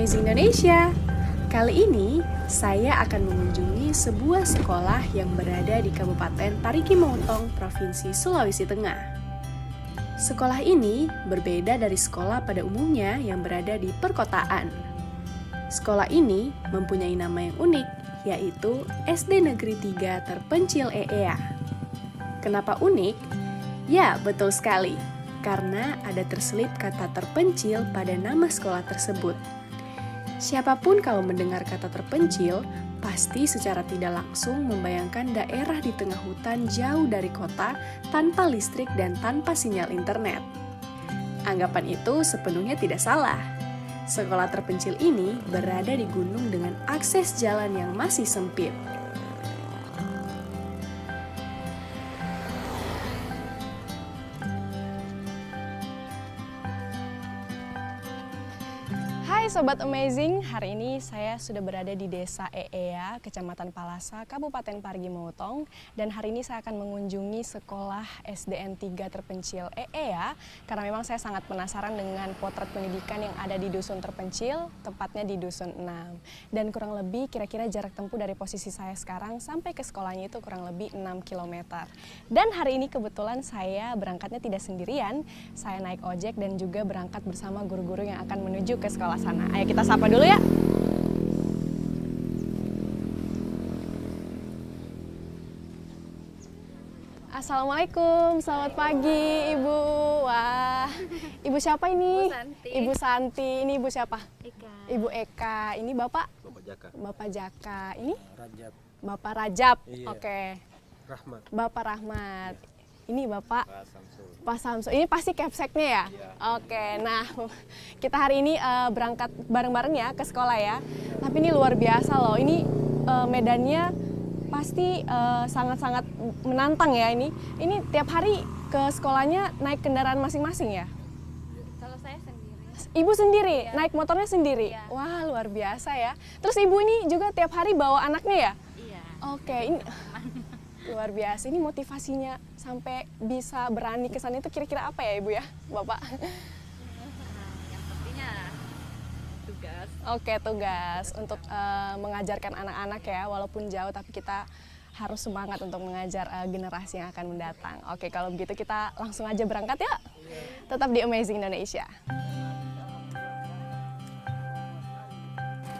Amazing Indonesia. Kali ini saya akan mengunjungi sebuah sekolah yang berada di Kabupaten Parigi Motong, Provinsi Sulawesi Tengah. Sekolah ini berbeda dari sekolah pada umumnya yang berada di perkotaan. Sekolah ini mempunyai nama yang unik, yaitu SD Negeri 3 Terpencil EEA. Kenapa unik? Ya, betul sekali. Karena ada terselip kata terpencil pada nama sekolah tersebut. Siapapun kalau mendengar kata terpencil, pasti secara tidak langsung membayangkan daerah di tengah hutan jauh dari kota, tanpa listrik dan tanpa sinyal internet. Anggapan itu sepenuhnya tidak salah. Sekolah terpencil ini berada di gunung dengan akses jalan yang masih sempit. Hai Sobat Amazing, hari ini saya sudah berada di Desa EEA, Kecamatan Palasa, Kabupaten Parigi Motong. Dan hari ini saya akan mengunjungi sekolah SDN 3 Terpencil EEA, karena memang saya sangat penasaran dengan potret pendidikan yang ada di Dusun Terpencil, tepatnya di Dusun 6. Dan kurang lebih kira-kira jarak tempuh dari posisi saya sekarang sampai ke sekolahnya itu kurang lebih 6 km. Dan hari ini kebetulan saya berangkatnya tidak sendirian, saya naik ojek dan juga berangkat bersama guru-guru yang akan menuju ke sekolah sana. Ayo kita sapa dulu ya. Assalamualaikum, selamat pagi Ibu. Wah, Ibu siapa ini? Ibu Santi. Ibu Santi. Ini Ibu siapa? Eka. Ibu Eka. Ini Bapak? Bapak Jaka. Bapak Jaka. Ini? Rajab. Bapak Rajab. Iya. Oke. Rahmat. Bapak Rahmat. Ini Bapak Pak Samsul. Pak Samsul. Ini pasti capseknya ya? Iya. Oke, nah kita hari ini berangkat bareng-bareng ya ke sekolah ya. Tapi ini luar biasa loh. Ini medannya pasti sangat-sangat menantang ya ini. Ini tiap hari ke sekolahnya naik kendaraan masing-masing ya? Kalau saya sendiri. Ibu sendiri, Iya. naik motornya sendiri? Iya. Wah, luar biasa ya. Terus ibu ini juga tiap hari bawa anaknya ya? Iya. Oke, ini luar biasa. Ini motivasinya sampai bisa berani ke sana itu kira-kira apa ya Ibu ya, Bapak? Yang pentingnya tugas. Oke, tugas untuk mengajarkan anak-anak ya, walaupun jauh tapi kita harus semangat untuk mengajar generasi yang akan mendatang. Oke, kalau begitu kita langsung aja berangkat ya. Tetap di Amazing Indonesia.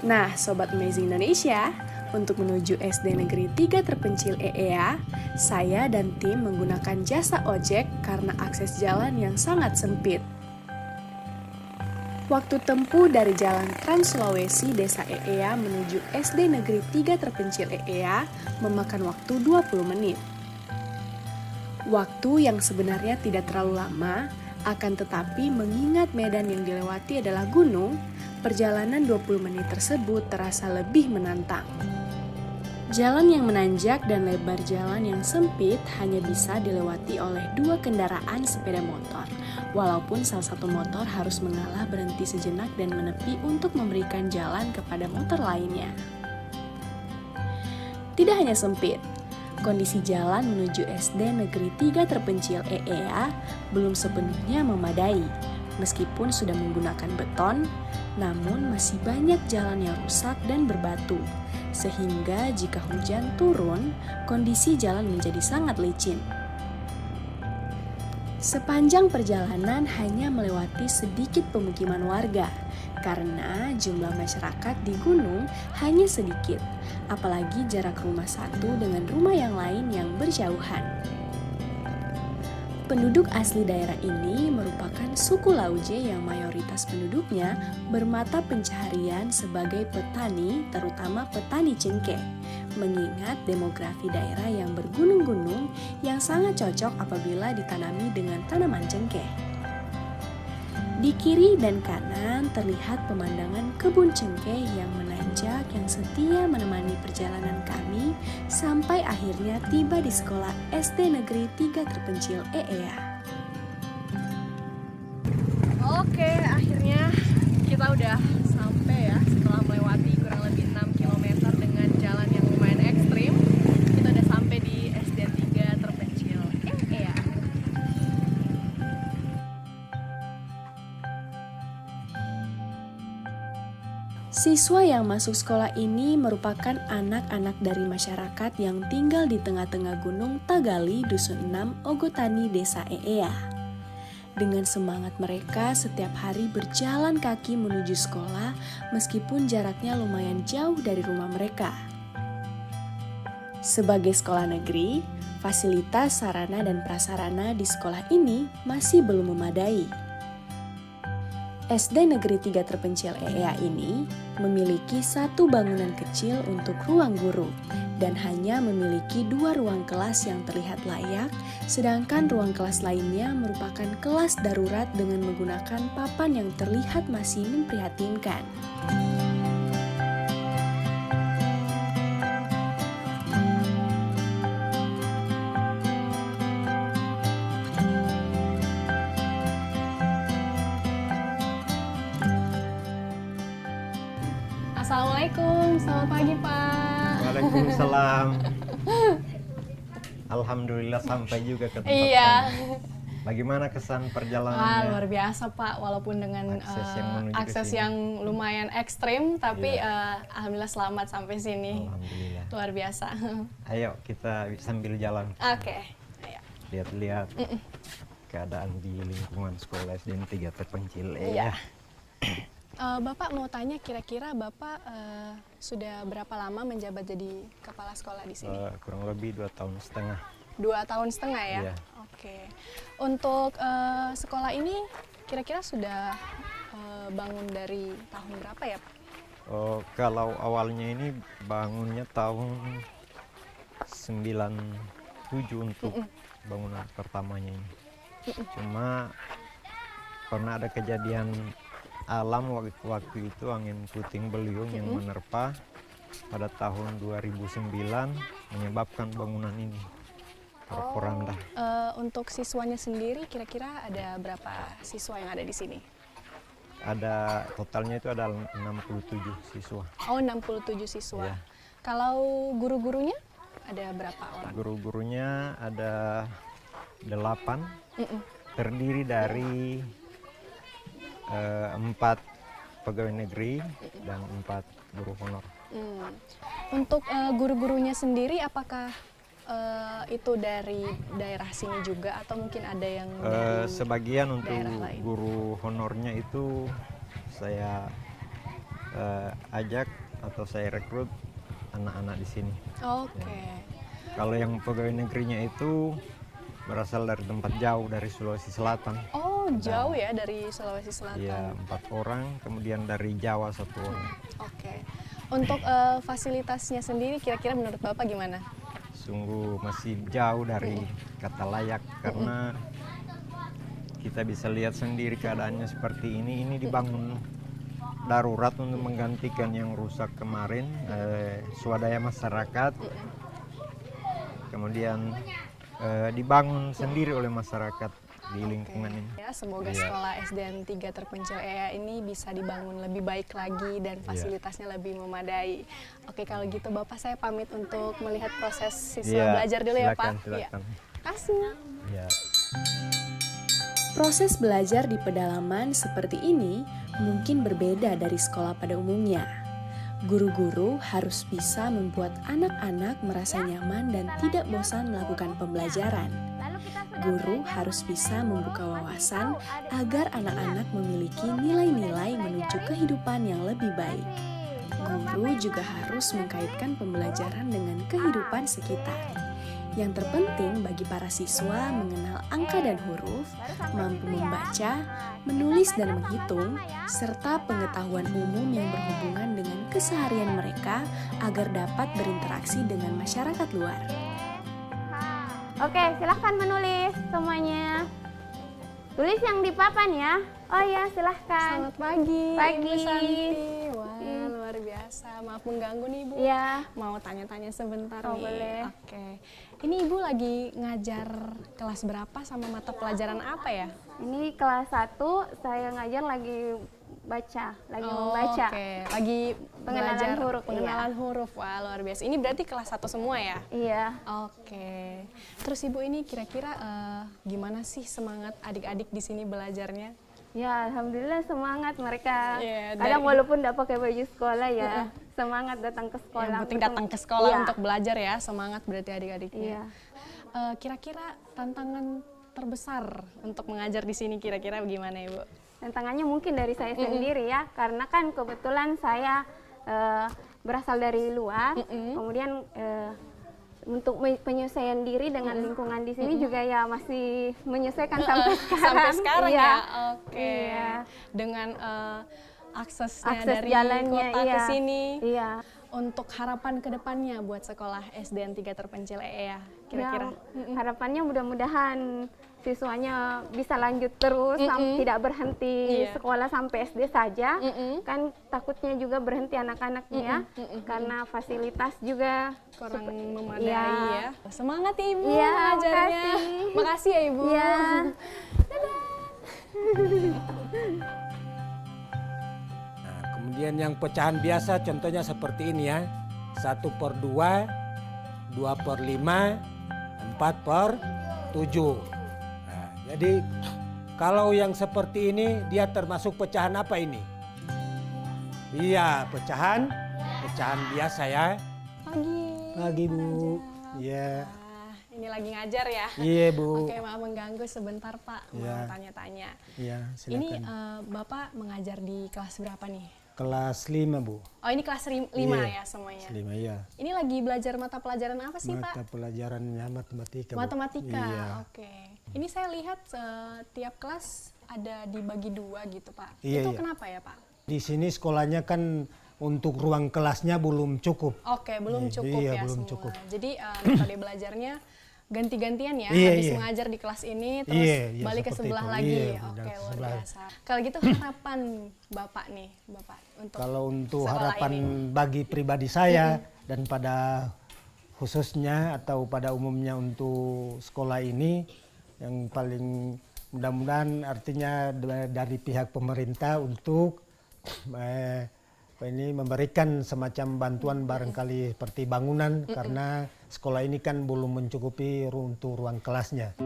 Nah, Sobat Amazing Indonesia, untuk menuju SD Negeri 3 Terpencil EEA, saya dan tim menggunakan jasa ojek karena akses jalan yang sangat sempit. Waktu tempuh dari Jalan Trans Sulawesi Desa EEA menuju SD Negeri 3 Terpencil EEA memakan waktu 20 menit. Waktu yang sebenarnya tidak terlalu lama, akan tetapi mengingat medan yang dilewati adalah gunung, perjalanan 20 menit tersebut terasa lebih menantang. Jalan yang menanjak dan lebar jalan yang sempit hanya bisa dilewati oleh 2 kendaraan sepeda motor. Walaupun salah satu motor harus mengalah berhenti sejenak dan menepi untuk memberikan jalan kepada motor lainnya. Tidak hanya sempit, kondisi jalan menuju SD Negeri 3 Terpencil EEA belum sepenuhnya memadai. Meskipun sudah menggunakan beton, namun masih banyak jalan yang rusak dan berbatu. Sehingga jika hujan turun, kondisi jalan menjadi sangat licin. Sepanjang perjalanan hanya melewati sedikit pemukiman warga, karena jumlah masyarakat di gunung hanya sedikit, apalagi jarak rumah satu dengan rumah yang lain yang berjauhan. Penduduk asli daerah ini merupakan suku Lauje yang mayoritas penduduknya bermata pencaharian sebagai petani, terutama petani cengkeh, mengingat demografi daerah yang bergunung-gunung yang sangat cocok apabila ditanami dengan tanaman cengkeh. Di kiri dan kanan terlihat pemandangan kebun cengkeh yang menanjak yang setia menemani perjalanan kami sampai akhirnya tiba di sekolah SD Negeri 3 Terpencil EEA. Oke, akhirnya kita udah sampai ya, setelah melewati kurang lebih 6 km dengan jalan yang lumayan ekstrim. Kita udah sampai di SD 3 Terpencil EEA. Siswa yang masuk sekolah ini merupakan anak-anak dari masyarakat yang tinggal di tengah-tengah Gunung Tagali, Dusun 6, Ogotani, Desa Eea. Dengan semangat mereka setiap hari berjalan kaki menuju sekolah meskipun jaraknya lumayan jauh dari rumah mereka. Sebagai sekolah negeri, fasilitas sarana dan prasarana di sekolah ini masih belum memadai. SD Negeri 3 terpencil EEA ini memiliki satu bangunan kecil untuk ruang guru dan hanya memiliki 2 ruang kelas yang terlihat layak, sedangkan ruang kelas lainnya merupakan kelas darurat dengan menggunakan papan yang terlihat masih memprihatinkan. Assalamualaikum, selamat pagi Pak. Waalaikumsalam. Alhamdulillah sampai juga ke tempat Iya. kami. Bagaimana kesan Wah, perjalanannya? luar biasa Pak, walaupun dengan Akses yang menuju ke akses sini. yang lumayan ekstrim, tapi Iya. alhamdulillah selamat sampai sini. Alhamdulillah. Luar biasa. Ayo kita sambil jalan Oke, ayo. lihat-lihat keadaan di lingkungan sekolah SD 3 terpencil. Iya. Bapak mau tanya, kira-kira Bapak sudah berapa lama menjabat jadi kepala sekolah di sini? Kurang lebih 2,5 tahun. 2,5 tahun ya? Iya. Oke. Untuk sekolah ini kira-kira sudah bangun dari tahun berapa ya Pak? Kalau awalnya ini bangunnya tahun 97 untuk bangunan pertamanya ini. Cuma pernah ada kejadian alam waktu itu, angin puting beliung yang menerpa pada tahun 2009 menyebabkan bangunan ini porak-poranda. Untuk siswanya sendiri kira-kira ada berapa siswa yang ada di sini? Ada totalnya itu ada 67 siswa. Oh, 67 siswa. Iya. Kalau guru-gurunya ada berapa orang? Guru-gurunya ada 8, Mm-mm. terdiri dari 4 pegawai negeri dan 4 guru honor. Untuk guru-gurunya sendiri apakah itu dari daerah sini juga atau mungkin ada yang dari Sebagian untuk daerah lain? guru honornya itu saya ajak atau saya rekrut anak-anak di sini. Oke. Kalau yang pegawai negerinya itu berasal dari tempat jauh dari Sulawesi Selatan. Oh, jauh ya dari Sulawesi Selatan. Iya, 4 orang, kemudian dari Jawa 1 orang. Oke. Untuk fasilitasnya sendiri kira-kira menurut Bapak gimana? Sungguh masih jauh dari kata layak karena kita bisa lihat sendiri keadaannya seperti ini. Ini dibangun darurat untuk menggantikan yang rusak kemarin, swadaya masyarakat. Kemudian dibangun sendiri oleh masyarakat di lingkungan ini. Ya, semoga Iya. sekolah SDN 3 terpencil EA ini bisa dibangun lebih baik lagi dan fasilitasnya lebih memadai. Oke, kalau gitu Bapak saya pamit untuk melihat proses siswa Iya, belajar dulu ya Pak. silakan. Iya. Kasih. Ya. Proses belajar di pedalaman seperti ini mungkin berbeda dari sekolah pada umumnya. Guru-guru harus bisa membuat anak-anak merasa nyaman dan tidak bosan melakukan pembelajaran. Guru harus bisa membuka wawasan agar anak-anak memiliki nilai-nilai menuju kehidupan yang lebih baik. Guru juga harus mengkaitkan pembelajaran dengan kehidupan sekitar. Yang terpenting bagi para siswa mengenal angka dan huruf, mampu membaca, menulis dan menghitung, serta pengetahuan umum yang berhubungan dengan keseharian mereka agar dapat berinteraksi dengan masyarakat luar. Oke, silahkan menulis semuanya. Tulis yang di papan ya. Oh ya, silahkan. Selamat pagi. Pagi. Ibu Santi. Wah, luar biasa. Maaf mengganggu nih Ibu. Iya. Mau tanya-tanya sebentar Oh, nih. boleh. Oke. Ini Ibu lagi ngajar kelas berapa sama mata pelajaran apa ya? Ini kelas 1, saya ngajar lagi baca, lagi membaca. Oke, lagi Pengenalan belajar huruf, pengenalan huruf. Wah, luar biasa. Ini berarti kelas 1 semua ya? Iya. Oke. Terus Ibu ini kira-kira gimana sih semangat adik-adik di sini belajarnya? Ya, alhamdulillah semangat mereka. Iya, Kadang dari- walaupun tidak pakai baju sekolah ya, semangat datang ke sekolah. Yang penting untuk- datang ke sekolah Iya. untuk belajar ya, semangat berarti adik-adiknya. Iya. Kira-kira tantangan terbesar untuk mengajar di sini kira-kira bagaimana Ibu? Tantangannya mungkin dari saya sendiri ya, karena kan kebetulan saya berasal dari luar, kemudian untuk penyesuaian diri dengan lingkungan di sini juga ya masih menyesuaikan sampai sekarang. Sampai sekarang Iya. ya? Oke. Iya. Dengan aksesnya Akses dari jalannya, kota ke iya. sini. Iya. Untuk harapan ke depannya buat sekolah SDN 3 terpencil EEA kira-kira? Ya, harapannya mudah-mudahan siswanya bisa lanjut terus, tidak berhenti Iya. sekolah sampai SD saja. Kan takutnya juga berhenti anak-anaknya karena fasilitas juga Kurang memadai Iya. ya. Semangat ya Ibu Iya, mengajarnya. makasih. Makasih ya Ibu. Iya. Nah, kemudian yang pecahan biasa contohnya seperti ini ya. 1/2, 2/5, 4/7. Nah, jadi kalau yang seperti ini dia termasuk pecahan apa ini? Iya, pecahan biasa ya. Pagi Bu. Iya. Ini lagi ngajar ya. Iya Bu. Oke, maaf mengganggu sebentar Pak, mau Iya. tanya-tanya. Iya, Ini silakan. Bapak mengajar di kelas berapa nih? Kelas 5 Bu. Oh ini kelas 5 Iya, ya semuanya. 5 ya. Ini lagi belajar mata pelajaran apa sih Mata Pak? pelajarannya matematika Bu. Matematika, Iya. oke. Ini saya lihat tiap kelas ada dibagi 2 gitu Pak. Iya, Itu iya. kenapa ya Pak? Di sini sekolahnya kan untuk ruang kelasnya belum cukup. Oke, belum cukup Iya, ya belum semua. cukup. Jadi metode belajarnya ganti-gantian ya, Iya, habis iya. mengajar di kelas ini terus Iya, iya, balik ke seperti sebelah itu. lagi. Iya, Oke, ke luar sebelah. biasa. Kalau gitu harapan Bapak nih, Bapak untuk Kalau untuk sekolah harapan ini. bagi pribadi saya dan pada khususnya atau pada umumnya untuk sekolah ini yang paling mudah-mudahan artinya dari pihak pemerintah untuk ini memberikan semacam bantuan barangkali seperti bangunan karena sekolah ini kan belum mencukupi untuk ruang kelasnya.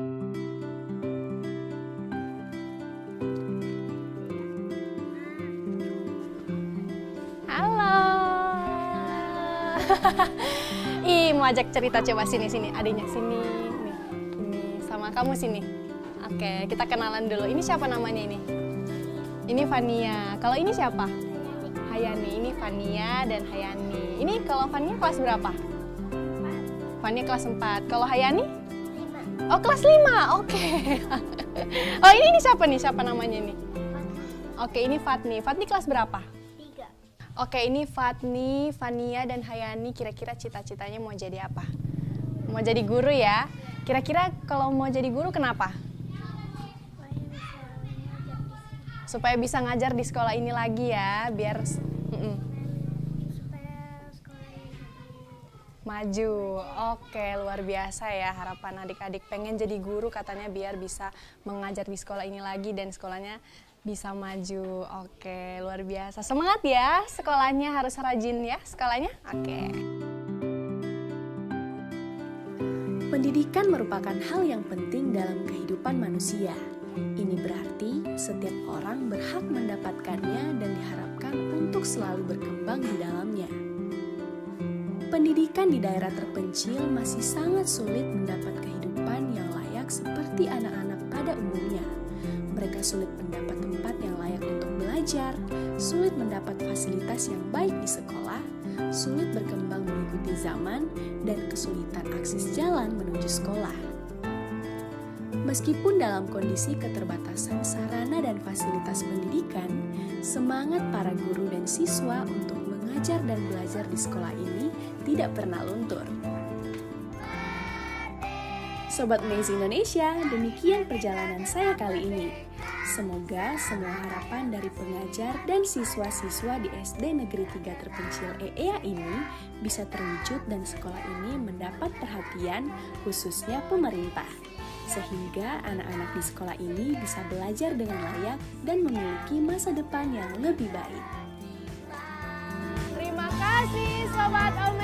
Halo. Ih, mau ajak cerita coba sini adiknya sini. Nih, ini sama kamu sini. Oke, kita kenalan dulu. Ini siapa namanya ini? Ini Fania. Kalau ini siapa? Hayani. Ini Fania dan Hayani. Ini kalau Fania kelas berapa? Fania kelas 4. Kalau Hayani? 5. Oh, kelas 5. Oke. Oh, ini siapa nih? Siapa namanya nih? Oke, ini Fatni. Fatni kelas berapa? 3. Oke, ini Fatni, Fania, dan Hayani. Kira-kira cita-citanya mau jadi apa? Mau jadi guru ya? Kira-kira kalau mau jadi guru kenapa? Supaya bisa ngajar di sekolah ini lagi ya, biar maju. Oke, luar biasa ya harapan adik-adik pengen jadi guru katanya biar bisa mengajar di sekolah ini lagi dan sekolahnya bisa maju. Oke, luar biasa. Semangat ya, sekolahnya harus rajin ya sekolahnya. Oke. Pendidikan merupakan hal yang penting dalam kehidupan manusia. Ini berarti setiap orang berhak mendapatkannya dan diharapkan untuk selalu berkembang di dalamnya. Pendidikan di daerah terpencil masih sangat sulit mendapat kehidupan yang layak seperti anak-anak pada umumnya. Mereka sulit mendapat tempat yang layak untuk belajar, sulit mendapat fasilitas yang baik di sekolah, sulit berkembang mengikuti zaman, dan kesulitan akses jalan menuju sekolah. Meskipun dalam kondisi keterbatasan sarana dan fasilitas pendidikan, semangat para guru dan siswa untuk mengajar dan belajar di sekolah ini tidak pernah luntur. Sobat Amazing Indonesia, demikian perjalanan saya kali ini. Semoga semua harapan dari pengajar dan siswa-siswa di SD Negeri 3 Terpencil EEA ini bisa terwujud dan sekolah ini mendapat perhatian khususnya pemerintah. Sehingga anak-anak di sekolah ini bisa belajar dengan layak dan memiliki masa depan yang lebih baik. Terima kasih Sobat Om